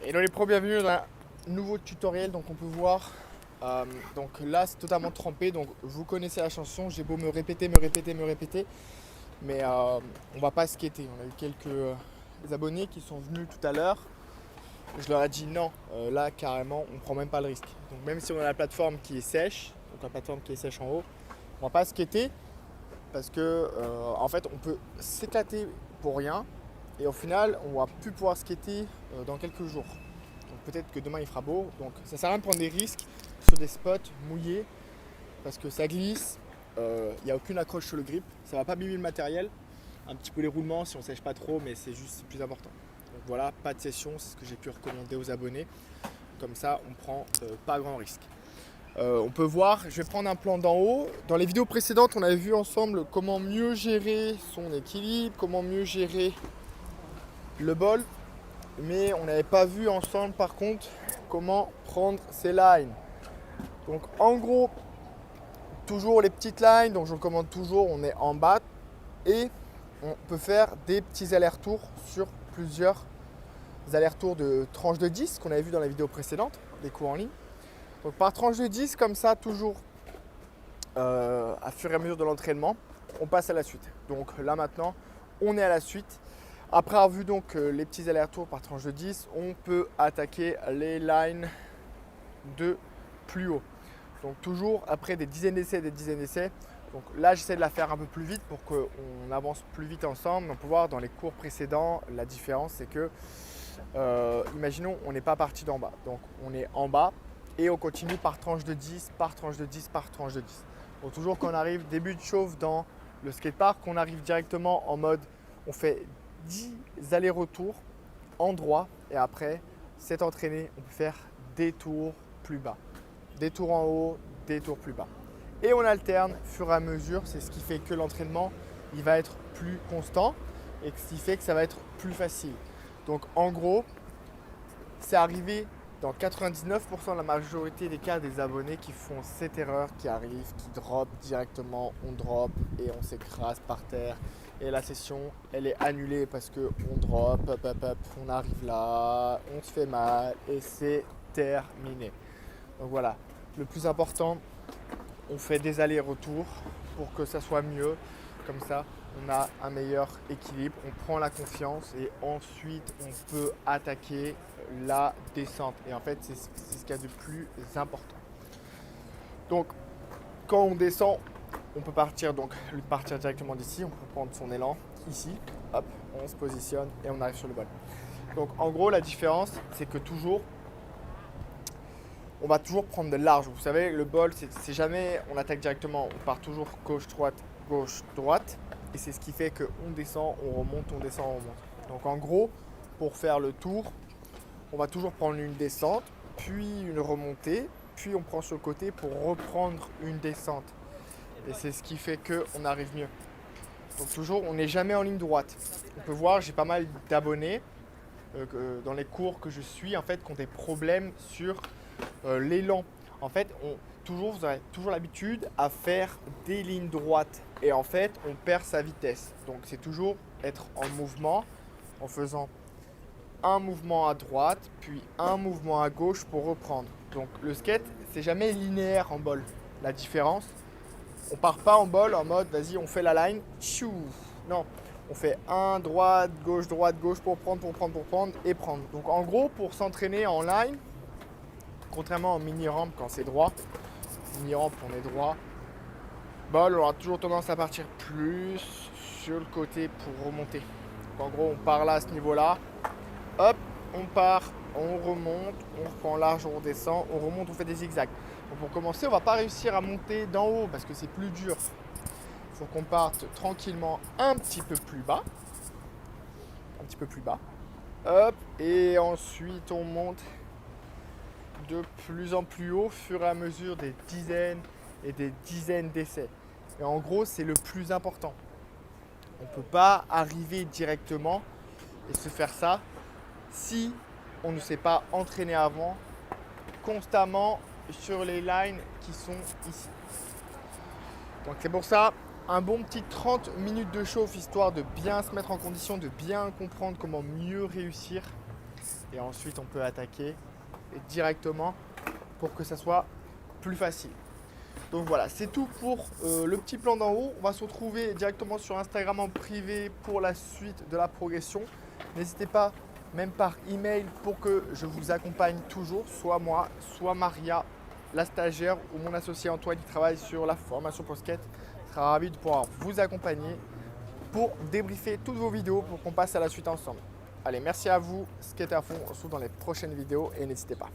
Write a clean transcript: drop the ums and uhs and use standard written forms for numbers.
Hello les pros, bienvenue dans un nouveau tutoriel. Donc on peut voir, donc là c'est totalement trempé. Donc vous connaissez la chanson, j'ai beau me répéter, mais on va pas skater. On a eu quelques abonnés qui sont venus tout à l'heure. Je leur ai dit non, là carrément on prend même pas le risque. Donc même si on a la plateforme qui est sèche, donc la plateforme qui est sèche en haut, on va pas skater parce que en fait on peut s'éclater pour rien. Et au final, on va plus pouvoir skater dans quelques jours. Donc peut-être que demain il fera beau. Donc ça sert à rien de prendre des risques sur des spots mouillés parce que ça glisse. Il n'y a aucune accroche sur le grip. Ça va pas abîmer le matériel. Un petit peu les roulements si on sèche pas trop, mais c'est juste plus important. Donc voilà, pas de session, c'est ce que j'ai pu recommander aux abonnés. Comme ça, on prend pas grand risque. On peut voir, je vais prendre un plan d'en haut. Dans les vidéos précédentes, on avait vu ensemble comment mieux gérer son équilibre, comment mieux gérer le bol, mais on n'avait pas vu ensemble par contre comment prendre ces lines. Donc en gros, toujours les petites lines, donc je recommande toujours, on est en bas et on peut faire des petits allers-retours sur plusieurs allers-retours de tranches de 10 qu'on avait vu dans la vidéo précédente, des cours en ligne. Donc par tranche de 10 comme ça, toujours à fur et à mesure de l'entraînement, on passe à la suite. Donc là maintenant, on est à la suite. Après avoir vu donc les petits allers-retours par tranche de 10, on peut attaquer les lines de plus haut. Donc toujours après des dizaines d'essais. Donc là j'essaie de la faire un peu plus vite pour qu'on avance plus vite ensemble. On peut voir dans les cours précédents, la différence c'est que, imaginons on n'est pas parti d'en bas. Donc on est en bas et on continue par tranche de 10, par tranche de 10, par tranche de 10. Donc toujours quand on arrive début de chauffe dans le skatepark, on arrive directement en mode, on fait 10 allers-retours en droit et après, c'est entraîné, on peut faire des tours plus bas. Des tours en haut, des tours plus bas. Et on alterne fur et à mesure, c'est ce qui fait que l'entraînement, il va être plus constant et ce qui fait que ça va être plus facile. Donc en gros, c'est arrivé dans 99% de la majorité des cas des abonnés qui font cette erreur, qui arrivent, qui drop directement, on drop et on s'écrase par terre. Et la session, elle est annulée parce qu'on drop, on arrive là, on se fait mal et c'est terminé. Donc voilà, le plus important, on fait des allers-retours pour que ça soit mieux. Comme ça, on a un meilleur équilibre, on prend la confiance et ensuite on peut attaquer la descente. Et en fait, c'est ce qu'il y a de plus important. Donc, quand on descend, on peut partir directement d'ici. On peut prendre son élan ici. Hop, on se positionne et on arrive sur le bol. Donc, en gros, la différence, c'est que on va toujours prendre de large. Vous savez, le bol, c'est jamais on attaque directement. On part toujours gauche-droite, gauche-droite. Et c'est ce qui fait qu'on descend, on remonte, on descend, on remonte. Donc en gros, pour faire le tour, on va toujours prendre une descente, puis une remontée, puis on prend sur le côté pour reprendre une descente. Et c'est ce qui fait qu'on arrive mieux. Donc toujours, on n'est jamais en ligne droite. On peut voir, j'ai pas mal d'abonnés dans les cours que je suis, en fait, qui ont des problèmes sur l'élan. En fait, vous avez toujours l'habitude à faire des lignes droites et en fait, on perd sa vitesse. Donc, c'est toujours être en mouvement en faisant un mouvement à droite, puis un mouvement à gauche pour reprendre. Donc, le skate, c'est jamais linéaire en bol. La différence, on part pas en bol en mode vas-y, on fait la line, tchou. Non, on fait un droite, gauche pour prendre et prendre. Donc, en gros, pour s'entraîner en line, contrairement en mini-rampe quand c'est droit, mini-rampe on est droit, bol on aura toujours tendance à partir plus sur le côté pour remonter. Donc en gros on part là à ce niveau-là, hop, on part, on remonte, on reprend large, on redescend, on remonte, on fait des zigzags. Donc pour commencer on va pas réussir à monter d'en haut parce que c'est plus dur. Il faut qu'on parte tranquillement un petit peu plus bas. Hop, et ensuite on monte de plus en plus haut, au fur et à mesure des dizaines et des dizaines d'essais. Et en gros, c'est le plus important. On ne peut pas arriver directement et se faire ça si on ne s'est pas entraîné avant constamment sur les lines qui sont ici. Donc c'est pour ça, un bon petit 30 minutes de chauffe, histoire de bien se mettre en condition, de bien comprendre comment mieux réussir et ensuite on peut attaquer directement pour que ça soit plus facile. Donc voilà, c'est tout pour le petit plan d'en haut. On va se retrouver directement sur Instagram en privé pour la suite de la progression. N'hésitez pas, même par email, pour que je vous accompagne toujours, soit moi, soit Maria, la stagiaire, ou mon associé Antoine qui travaille sur la formation Posket. Sera ravi de pouvoir vous accompagner pour débriefer toutes vos vidéos pour qu'on passe à la suite ensemble. Allez, merci à vous, skatez à fond, on se retrouve dans les prochaines vidéos et n'hésitez pas.